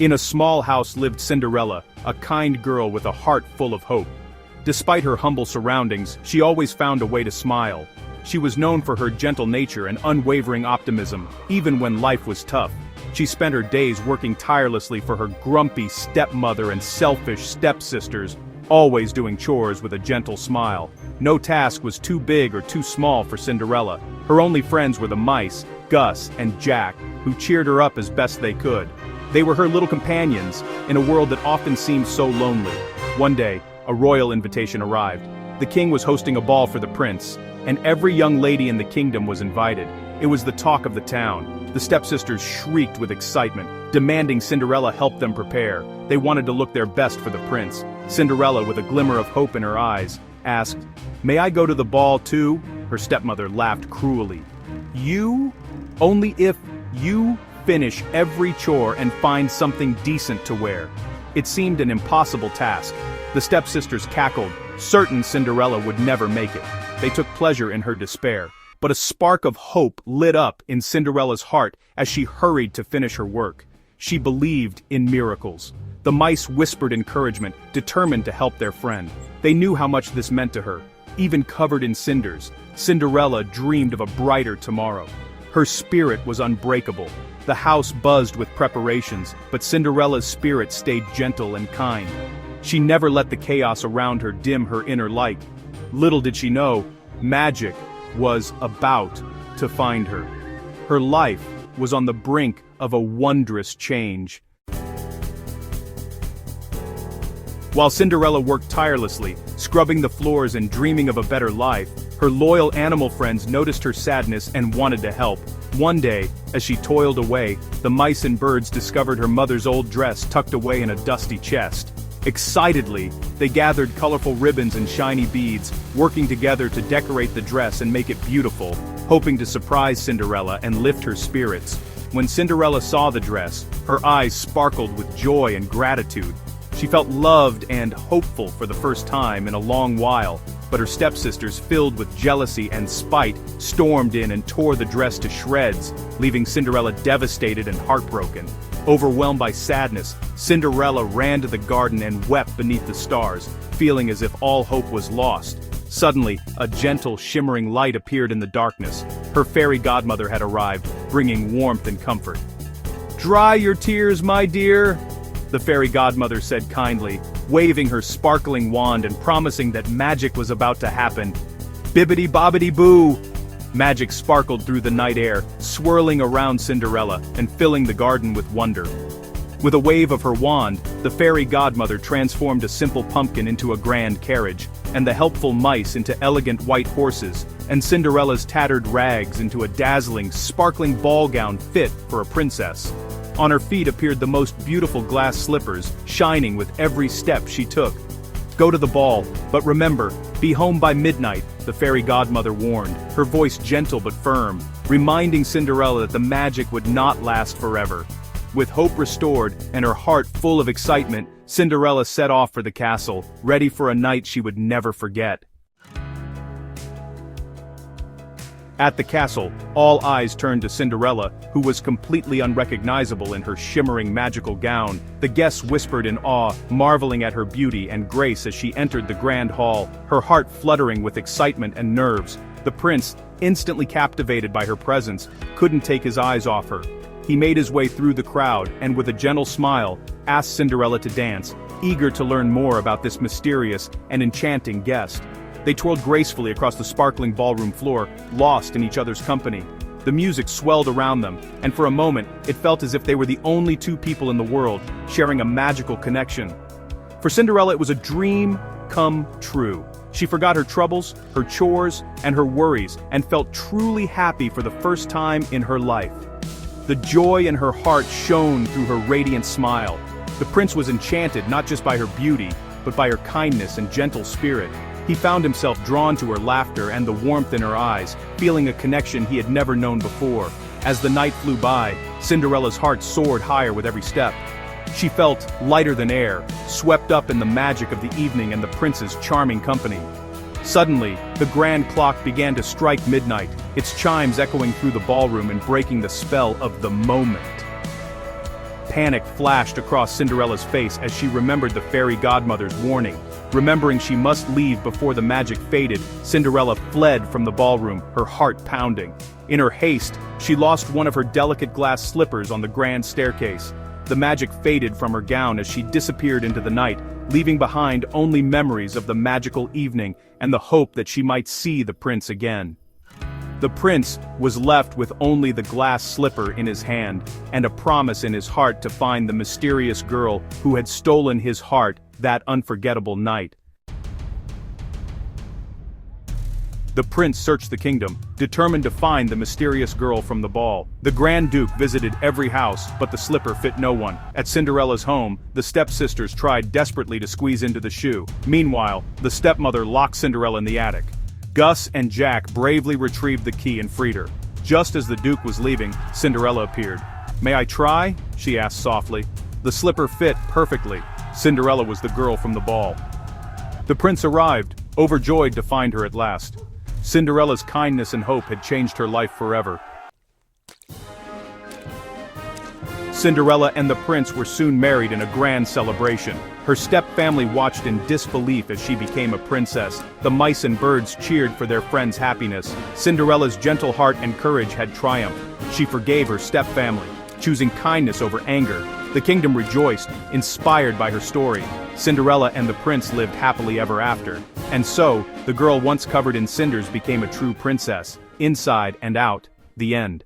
In a small house lived Cinderella, a kind girl with a heart full of hope. Despite her humble surroundings, she always found a way to smile. She was known for her gentle nature and unwavering optimism, even when life was tough. She spent her days working tirelessly for her grumpy stepmother and selfish stepsisters, always doing chores with a gentle smile. No task was too big or too small for Cinderella. Her only friends were the mice, Gus and Jack, who cheered her up as best they could. They were her little companions, in a world that often seemed so lonely. One day, a royal invitation arrived. The king was hosting a ball for the prince, and every young lady in the kingdom was invited. It was the talk of the town. The stepsisters shrieked with excitement, demanding Cinderella help them prepare. They wanted to look their best for the prince. Cinderella, with a glimmer of hope in her eyes, asked, "May I go to the ball too?" Her stepmother laughed cruelly. "You? Only if you finish every chore and find something decent to wear." It seemed an impossible task. The stepsisters cackled, certain Cinderella would never make it. They took pleasure in her despair. But a spark of hope lit up in Cinderella's heart as she hurried to finish her work. She believed in miracles. The mice whispered encouragement, determined to help their friend. They knew how much this meant to her. Even covered in cinders, Cinderella dreamed of a brighter tomorrow. Her spirit was unbreakable. The house buzzed with preparations, but Cinderella's spirit stayed gentle and kind. She never let the chaos around her dim her inner light. Little did she know, magic was about to find her. Her life was on the brink of a wondrous change. While Cinderella worked tirelessly, scrubbing the floors and dreaming of a better life, her loyal animal friends noticed her sadness and wanted to help. One day, as she toiled away, the mice and birds discovered her mother's old dress tucked away in a dusty chest. Excitedly, they gathered colorful ribbons and shiny beads, working together to decorate the dress and make it beautiful, hoping to surprise Cinderella and lift her spirits. When Cinderella saw the dress, her eyes sparkled with joy and gratitude. She felt loved and hopeful for the first time in a long while, but her stepsisters, filled with jealousy and spite, stormed in and tore the dress to shreds, leaving Cinderella devastated and heartbroken. Overwhelmed by sadness, Cinderella ran to the garden and wept beneath the stars, feeling as if all hope was lost. Suddenly, a gentle, shimmering light appeared in the darkness. Her fairy godmother had arrived, bringing warmth and comfort. "Dry your tears, my dear," the fairy godmother said kindly, waving her sparkling wand and promising that magic was about to happen. Bibbidi-bobbidi-boo! Magic sparkled through the night air, swirling around Cinderella and filling the garden with wonder. With a wave of her wand, the fairy godmother transformed a simple pumpkin into a grand carriage, and the helpful mice into elegant white horses, and Cinderella's tattered rags into a dazzling, sparkling ball gown fit for a princess. On her feet appeared the most beautiful glass slippers, shining with every step she took. "Go to the ball, but remember, be home by midnight," the fairy godmother warned, her voice gentle but firm, reminding Cinderella that the magic would not last forever. With hope restored and her heart full of excitement, Cinderella set off for the castle, ready for a night she would never forget. At the castle, all eyes turned to Cinderella, who was completely unrecognizable in her shimmering magical gown. The guests whispered in awe, marveling at her beauty and grace as she entered the grand hall, her heart fluttering with excitement and nerves. The prince, instantly captivated by her presence, couldn't take his eyes off her. He made his way through the crowd and, with a gentle smile, asked Cinderella to dance, eager to learn more about this mysterious and enchanting guest. They twirled gracefully across the sparkling ballroom floor, lost in each other's company. The music swelled around them, and for a moment, it felt as if they were the only two people in the world, sharing a magical connection. For Cinderella, it was a dream come true. She forgot her troubles, her chores, and her worries, and felt truly happy for the first time in her life. The joy in her heart shone through her radiant smile. The prince was enchanted not just by her beauty, but by her kindness and gentle spirit. He found himself drawn to her laughter and the warmth in her eyes, feeling a connection he had never known before. As the night flew by, Cinderella's heart soared higher with every step. She felt lighter than air, swept up in the magic of the evening and the prince's charming company. Suddenly, the grand clock began to strike midnight, its chimes echoing through the ballroom and breaking the spell of the moment. Panic flashed across Cinderella's face as she remembered the fairy godmother's warning. Remembering she must leave before the magic faded, Cinderella fled from the ballroom, her heart pounding. In her haste, she lost one of her delicate glass slippers on the grand staircase. The magic faded from her gown as she disappeared into the night, leaving behind only memories of the magical evening and the hope that she might see the prince again. The prince was left with only the glass slipper in his hand, and a promise in his heart to find the mysterious girl who had stolen his heart that unforgettable night. The prince searched the kingdom, determined to find the mysterious girl from the ball. The Grand Duke visited every house, but the slipper fit no one. At Cinderella's home, the stepsisters tried desperately to squeeze into the shoe. Meanwhile, the stepmother locked Cinderella in the attic. Gus and Jack bravely retrieved the key and freed her. Just as the Duke was leaving, Cinderella appeared. "May I try?" she asked softly. The slipper fit perfectly. Cinderella was the girl from the ball. The prince arrived, overjoyed to find her at last. Cinderella's kindness and hope had changed her life forever. Cinderella and the prince were soon married in a grand celebration. Her step-family watched in disbelief as she became a princess. The mice and birds cheered for their friend's happiness. Cinderella's gentle heart and courage had triumphed. She forgave her step-family, choosing kindness over anger. The kingdom rejoiced, inspired by her story. Cinderella and the prince lived happily ever after. And so, the girl once covered in cinders became a true princess, inside and out. The end.